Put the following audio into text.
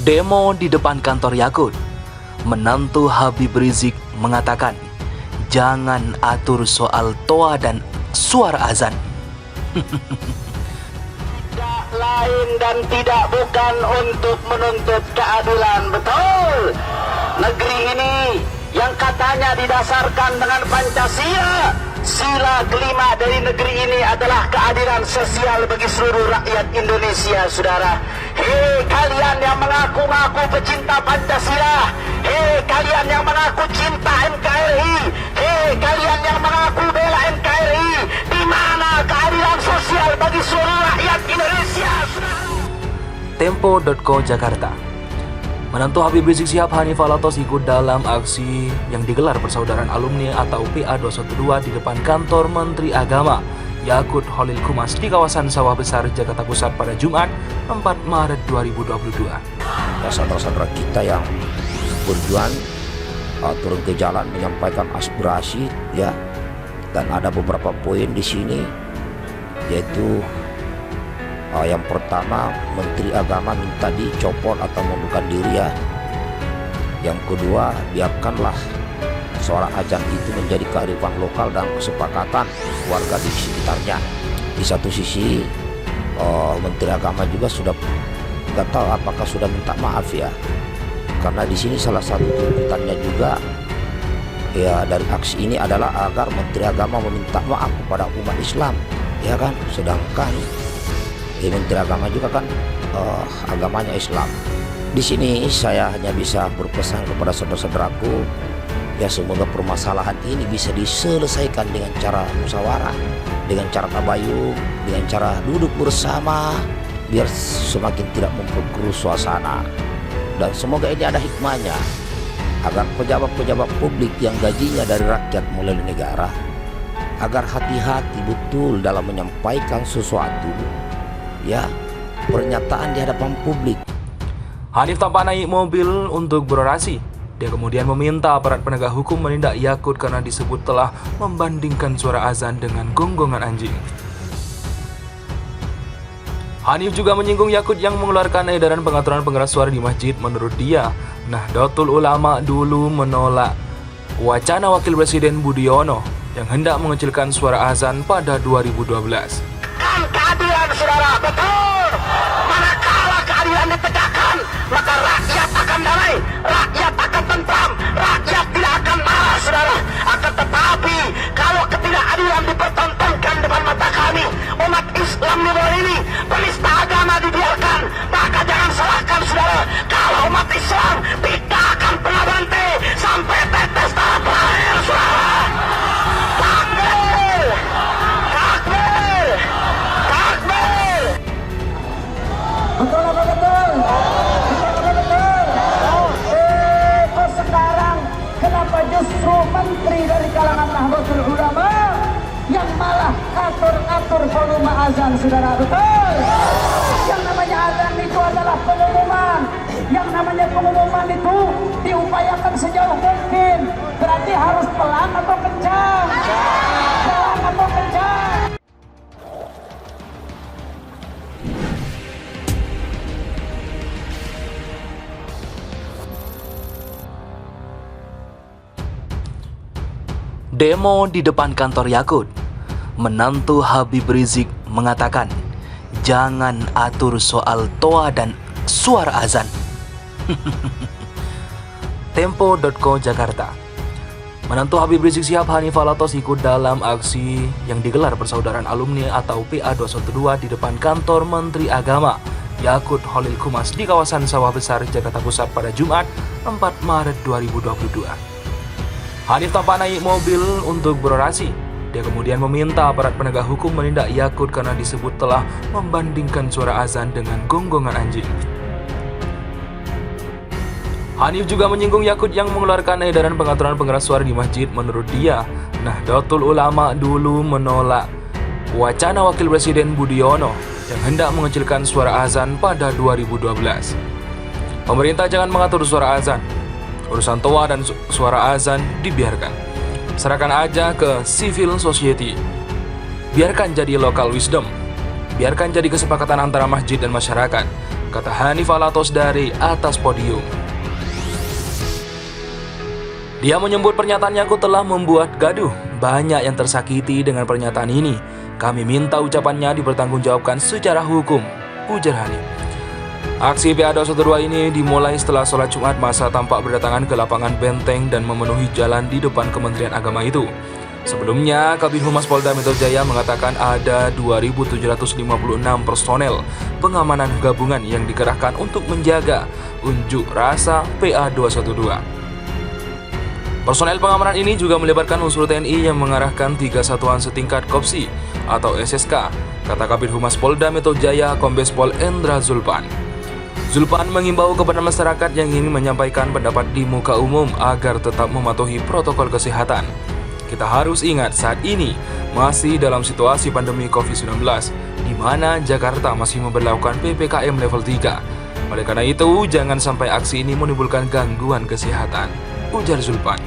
Demo di depan kantor Yakult. Menantu Habib Rizik mengatakan, jangan atur soal toa dan suara azan. Tidak lain dan tidak bukan untuk menuntut keadilan, betul. Negeri ini yang katanya didasarkan dengan Pancasila, sila kelima dari negeri ini adalah keadilan sosial bagi seluruh rakyat Indonesia, saudara. Hei kalian yang mengaku-ngaku pecinta Pancasila, hei kalian yang mengaku cinta NKRI, hei kalian yang mengaku bela NKRI, di mana keadilan sosial bagi seluruh rakyat Indonesia, saudara? Tempo.co Jakarta. Menantu Habib Rizik Syihab Hanif Alatos ikut dalam aksi yang digelar Persaudaraan Alumni atau PA212 di depan kantor Menteri Agama Yakult Holil Kumas di kawasan Sawah Besar, Jakarta Pusat pada Jumat 4 Maret 2022. Ya, saudara-saudara kita yang berjuang turun ke jalan menyampaikan aspirasi, ya, dan ada beberapa poin di sini, yaitu yang pertama, Menteri Agama minta dicopot atau mengundurkan diri, ya. Yang kedua, biarkanlah suara azan itu menjadi kearifan lokal dan kesepakatan warga di sekitarnya. Di satu sisi, Menteri Agama juga sudah nggak tahu apakah sudah minta maaf, ya, karena di sini salah satu tuntutannya juga, ya, dari aksi ini adalah agar Menteri Agama meminta maaf kepada umat Islam, ya kan, sedangkan Menteri Agama juga kan agamanya Islam. Di sini saya hanya bisa berpesan kepada saudara-saudaraku, ya, semoga permasalahan ini bisa diselesaikan dengan cara musyawarah, dengan cara tabayun, dengan cara duduk bersama, biar semakin tidak memperkeruh suasana. Dan semoga ini ada hikmahnya, agar pejabat-pejabat publik yang gajinya dari rakyat melalui negara, agar hati-hati betul dalam menyampaikan sesuatu, ya, pernyataan di hadapan publik. Hanif tampak naik mobil untuk berorasi. Dia kemudian meminta aparat penegak hukum menindak Yakult karena disebut telah membandingkan suara azan dengan gonggongan anjing. Hanif juga menyinggung Yakult yang mengeluarkan edaran pengaturan pengeras suara di masjid. Menurut dia, Nahdlatul Ulama dulu menolak wacana Wakil Presiden Budiono yang hendak mengecilkan suara azan pada 2012. Keadilan, saudara, betul. Manakala keadilan ditegakkan, maka rakyat akan damai, rakyat akan tentram, rakyat tidak akan marah, saudara. Akan tetapi kalau ketidakadilan dipertontonkan depan mata kami, umat Islam di bawah ini, penista agama dibiarkan, maka jangan salahkan, saudara, kalau umat Islam tidak akan pernah berhenti sampai tetes darah terakhir, saudara. Takbir, takbir, takbir. Betul apa betul? Betul apa betul? Kok sekarang kenapa justru menteri dari kalangan Nahdlatul Ulama yang malah atur-atur volume azan, saudara? Betul? Yang namanya azan itu adalah pengumuman. Yang namanya pengumuman itu diupayakan sejauh mungkin. Berarti harus pelan atau kencang? Pelan atau kencang? Demo di depan kantor Yakult. Menantu Habib Rizik mengatakan, jangan atur soal toa dan suara azan. Tempo.co Jakarta. Menantu Habib Rizik Syihab Hanif Alatos ikut dalam aksi yang digelar Persaudaraan Alumni atau PA212 di depan kantor Menteri Agama Yakult Holil Kumas di kawasan Sawah Besar, Jakarta Pusat pada Jumat 4 Maret 2022. Hanif tampak naik mobil untuk berorasi. Dia kemudian meminta aparat penegak hukum menindak Yakult karena disebut telah membandingkan suara azan dengan gonggongan anjing. Hanif juga menyinggung Yakult yang mengeluarkan edaran pengaturan pengeras suara di masjid. Menurut dia, Nahdlatul Ulama dulu menolak wacana Wakil Presiden Budiono yang hendak mengecilkan suara azan pada 2012. Pemerintah jangan mengatur suara azan. Urusan toa dan suara azan dibiarkan. Serahkan aja ke civil society. Biarkan jadi local wisdom. Biarkan jadi kesepakatan antara masjid dan masyarakat. kata Hanif Alatos dari atas podium. Dia menyebut pernyataannya telah membuat gaduh. Banyak yang tersakiti dengan pernyataan ini. Kami minta ucapannya dipertanggungjawabkan secara hukum, ujar Hanif. Aksi PA212 ini dimulai setelah sholat Jumat. Massa tampak berdatangan ke lapangan Benteng dan memenuhi jalan di depan Kementerian Agama itu. Sebelumnya, Kabid Humas Polda Metro Jaya mengatakan ada 2.756 personel pengamanan gabungan yang dikerahkan untuk menjaga unjuk rasa PA212. Personel pengamanan ini juga melibatkan unsur TNI yang mengarahkan 3 satuan setingkat Kopsi atau SSK, kata Kabid Humas Polda Metro Jaya Kombes Pol Endra Zulpan. Zulpan mengimbau kepada masyarakat yang ingin menyampaikan pendapat di muka umum agar tetap mematuhi protokol kesehatan. Kita harus ingat saat ini masih dalam situasi pandemi COVID-19, di mana Jakarta masih memberlakukan PPKM level 3. Oleh karena itu, jangan sampai aksi ini menimbulkan gangguan kesehatan, ujar Zulpan.